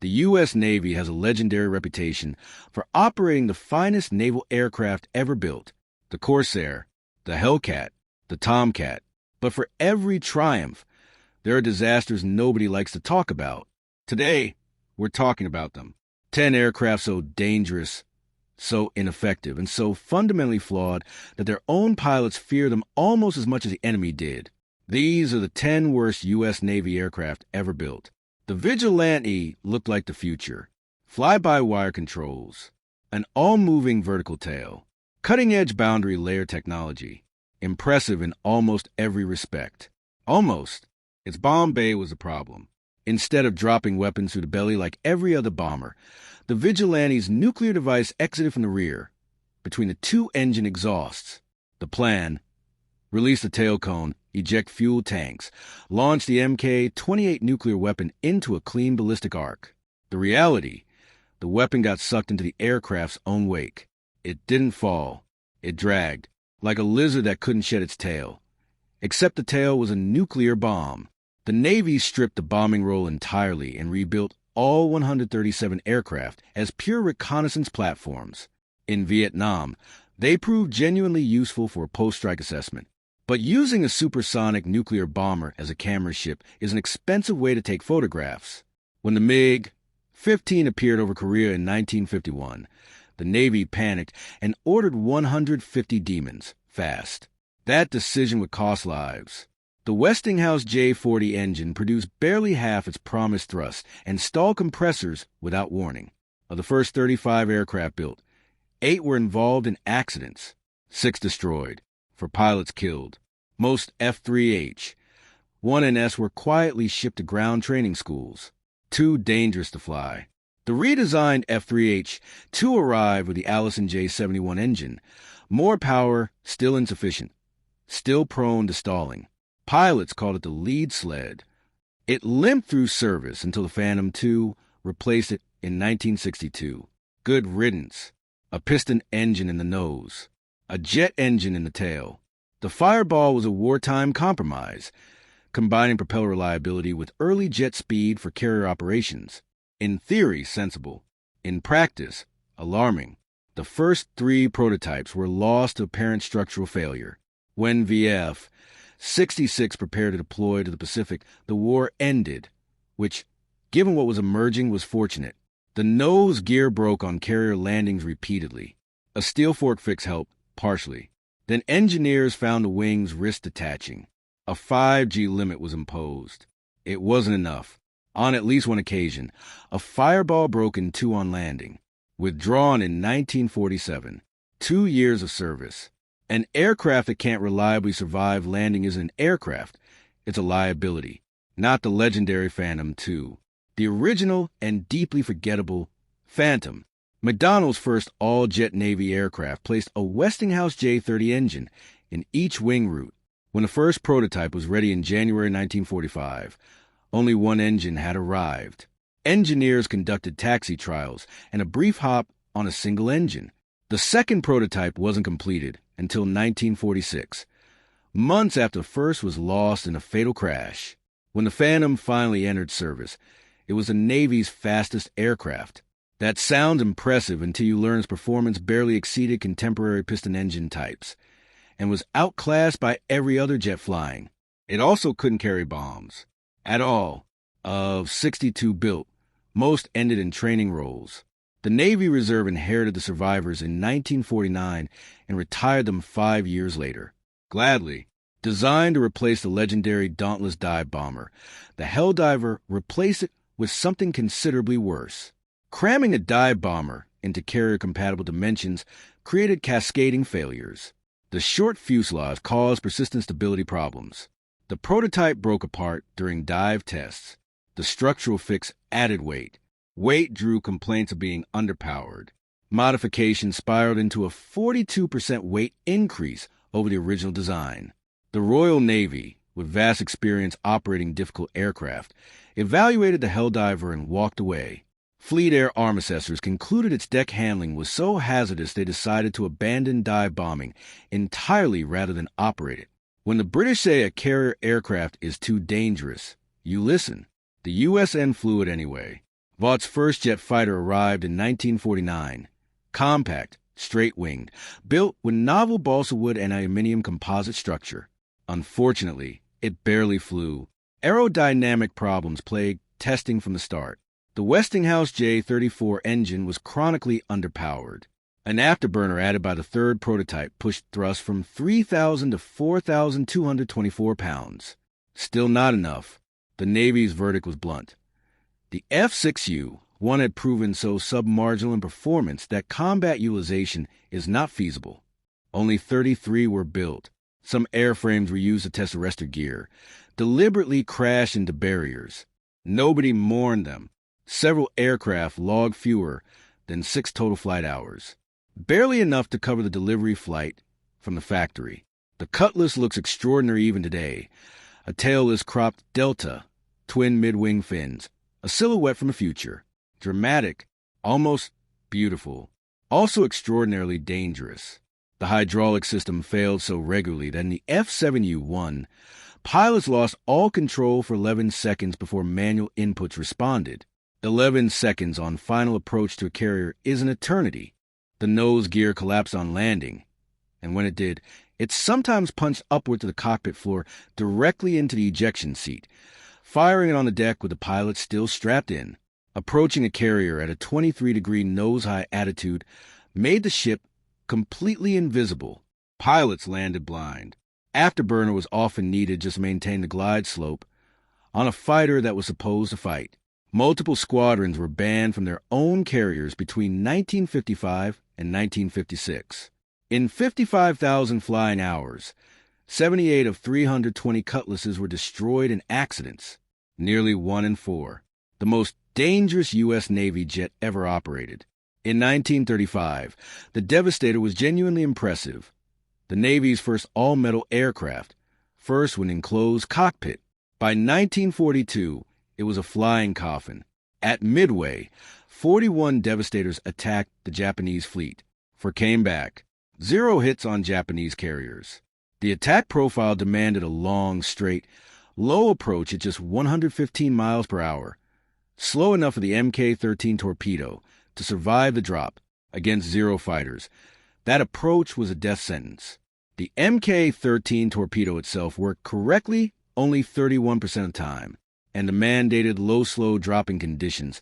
The U.S. Navy has a legendary reputation for operating the finest naval aircraft ever built, the Corsair, the Hellcat, the Tomcat. But for every triumph, there are disasters nobody likes to talk about. Today, we're talking about them. 10 aircraft so dangerous, so ineffective, and so fundamentally flawed that their own pilots fear them almost as much as the enemy did. These are the 10 worst U.S. Navy aircraft ever built. The Vigilante looked like the future. Fly-by-wire controls, an all-moving vertical tail, cutting-edge boundary layer technology, impressive in almost every respect. Almost. Its bomb bay was the problem. Instead of dropping weapons through the belly like every other bomber, the Vigilante's nuclear device exited from the rear, between the two engine exhausts. The plan: release the tail cone, eject fuel tanks, launch the Mk-28 nuclear weapon into a clean ballistic arc. The reality: the weapon got sucked into the aircraft's own wake. It didn't fall. It dragged, like a lizard that couldn't shed its tail. Except the tail was a nuclear bomb. The Navy stripped the bombing role entirely and rebuilt all 137 aircraft as pure reconnaissance platforms. In Vietnam, they proved genuinely useful for a post-strike assessment. But using a supersonic nuclear bomber as a camera ship is an expensive way to take photographs. When the MiG-15 appeared over Korea in 1951, the Navy panicked and ordered 150 Demons, fast. That decision would cost lives. The Westinghouse J-40 engine produced barely half its promised thrust and stalled compressors without warning. Of the first 35 aircraft built, 8 were involved in accidents, 6 destroyed, for pilots killed. Most F-3H, 1 and S were quietly shipped to ground training schools, too dangerous to fly. The redesigned F-3H-2 arrived with the Allison J-71 engine, more power, still insufficient, still prone to stalling. Pilots called it the lead sled. It limped through service until the Phantom II replaced it in 1962. Good riddance. A piston engine in the nose, a jet engine in the tail. The Fireball was a wartime compromise, combining propeller reliability with early jet speed for carrier operations. In theory, sensible. In practice, alarming. The first 3 prototypes were lost to apparent structural failure. When VF-66 prepared to deploy to the Pacific, the war ended, which, given what was emerging, was fortunate. The nose gear broke on carrier landings repeatedly. A steel fork fix helped, partially. Then engineers found the wings wrist detaching. A 5G limit was imposed. It wasn't enough. On at least one occasion, a Fireball broke in 2 on landing. Withdrawn in 1947. 2 years of service. An aircraft that can't reliably survive landing isn't an aircraft. It's a liability. Not the legendary Phantom II. The original and deeply forgettable Phantom. McDonnell's first all-jet Navy aircraft placed a Westinghouse J-30 engine in each wing root. When the first prototype was ready in January 1945, only one engine had arrived. Engineers conducted taxi trials and a brief hop on a single engine. The second prototype wasn't completed until 1946, months after the first was lost in a fatal crash. When the Phantom finally entered service, it was the Navy's fastest aircraft. That sounds impressive until you learn its performance barely exceeded contemporary piston engine types and was outclassed by every other jet flying. It also couldn't carry bombs. At all. Of 62 built, most ended in training roles. The Navy Reserve inherited the survivors in 1949 and retired them 5 years later. Gladly. Designed to replace the legendary Dauntless dive bomber, the Helldiver replaced it with something considerably worse. Cramming a dive bomber into carrier-compatible dimensions created cascading failures. The short fuselage caused persistent stability problems. The prototype broke apart during dive tests. The structural fix added weight. Weight drew complaints of being underpowered. Modification spiraled into a 42% weight increase over the original design. The Royal Navy, with vast experience operating difficult aircraft, evaluated the Helldiver and walked away. Fleet Air Arm Assessors concluded its deck handling was so hazardous they decided to abandon dive bombing entirely rather than operate it. When the British say a carrier aircraft is too dangerous, you listen. The USN flew it anyway. Vaught's first jet fighter arrived in 1949. Compact, straight-winged, built with novel balsa wood and aluminum composite structure. Unfortunately, it barely flew. Aerodynamic problems plagued testing from the start. The Westinghouse J-34 engine was chronically underpowered. An afterburner added by the third prototype pushed thrust from 3,000 to 4,224 pounds. Still not enough. The Navy's verdict was blunt. The F-6U, one had proven so submarginal in performance that combat utilization is not feasible. Only 33 were built. Some airframes were used to test arrestor gear, deliberately crashed into barriers. Nobody mourned them. Several aircraft logged fewer than 6 total flight hours. Barely enough to cover the delivery flight from the factory. The Cutlass looks extraordinary even today. A tailless cropped delta, twin mid-wing fins, a silhouette from the future. Dramatic, almost beautiful, also extraordinarily dangerous. The hydraulic system failed so regularly that in the F-7U-1, pilots lost all control for 11 seconds before manual inputs responded. 11 seconds on final approach to a carrier is an eternity. The nose gear collapsed on landing, and when it did, it sometimes punched upward to the cockpit floor directly into the ejection seat, firing it on the deck with the pilot still strapped in. Approaching a carrier at a 23-degree nose-high attitude made the ship completely invisible. Pilots landed blind. Afterburner was often needed just to maintain the glide slope on a fighter that was supposed to fight. Multiple squadrons were banned from their own carriers between 1955 and 1956. In 55,000 flying hours, 78 of 320 Cutlasses were destroyed in accidents, nearly 1 in 4. The most dangerous U.S. Navy jet ever operated. In 1935, the Devastator was genuinely impressive. The Navy's first all-metal aircraft, first with an enclosed cockpit. By 1942, it was a flying coffin. At Midway, 41 Devastators attacked the Japanese fleet, came back. 0 hits on Japanese carriers. The attack profile demanded a long, straight, low approach at just 115 miles per hour. Slow enough for the Mk-13 torpedo to survive the drop against 0 fighters. That approach was a death sentence. The Mk-13 torpedo itself worked correctly only 31% of the time, and the mandated low-slow dropping conditions,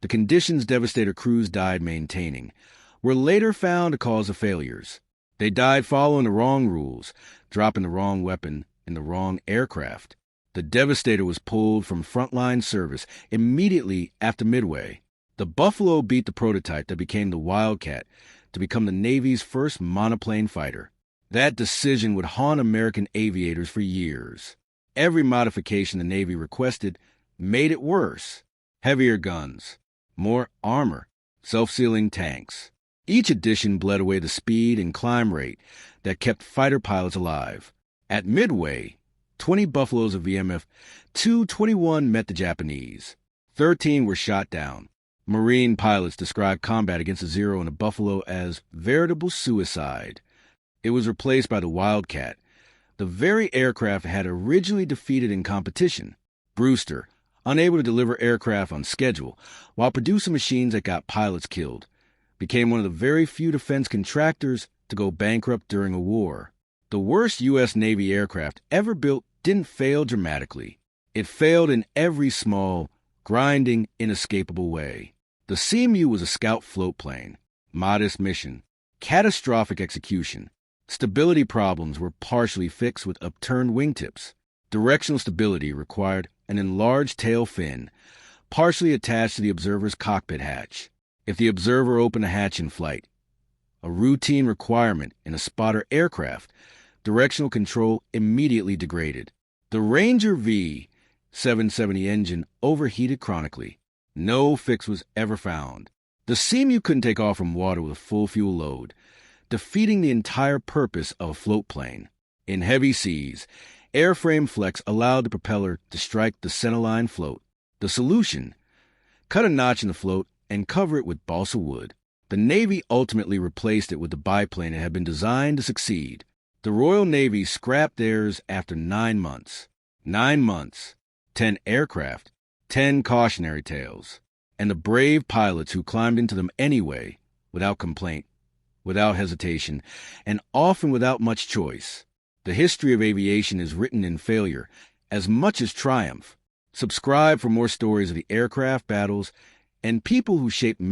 the conditions Devastator crews died maintaining, were later found to cause the failures. They died following the wrong rules, dropping the wrong weapon in the wrong aircraft. The Devastator was pulled from frontline service immediately after Midway. The Buffalo beat the prototype that became the Wildcat to become the Navy's first monoplane fighter. That decision would haunt American aviators for years. Every modification the Navy requested made it worse. Heavier guns, more armor, self-sealing tanks. Each addition bled away the speed and climb rate that kept fighter pilots alive. At Midway, 20 Buffaloes of VMF 221 met the Japanese. 13 were shot down. Marine pilots described combat against a Zero in a Buffalo as veritable suicide. It was replaced by the Wildcat, the very aircraft had originally defeated in competition. Brewster, unable to deliver aircraft on schedule while producing machines that got pilots killed, became one of the very few defense contractors to go bankrupt during a war. The worst U.S. Navy aircraft ever built didn't fail dramatically. It failed in every small, grinding, inescapable way. The CMU was a scout float plane, modest mission, catastrophic execution. Stability problems were partially fixed with upturned wingtips. Directional stability required an enlarged tail fin, partially attached to the observer's cockpit hatch. If the observer opened a hatch in flight, a routine requirement in a spotter aircraft, directional control immediately degraded. The Ranger V 770 engine overheated chronically. No fix was ever found. The CMU couldn't take off from water with a full fuel load, defeating the entire purpose of a float plane. In heavy seas, airframe flex allowed the propeller to strike the centerline float. The solution? Cut a notch in the float and cover it with balsa wood. The Navy ultimately replaced it with the biplane that had been designed to succeed. The Royal Navy scrapped theirs after 9 months. 9 months, 10 aircraft, 10 cautionary tales. and the brave pilots who climbed into them anyway, without complaint, without hesitation, and often without much choice. The history of aviation is written in failure as much as triumph. Subscribe for more stories of the aircraft battles and people who shaped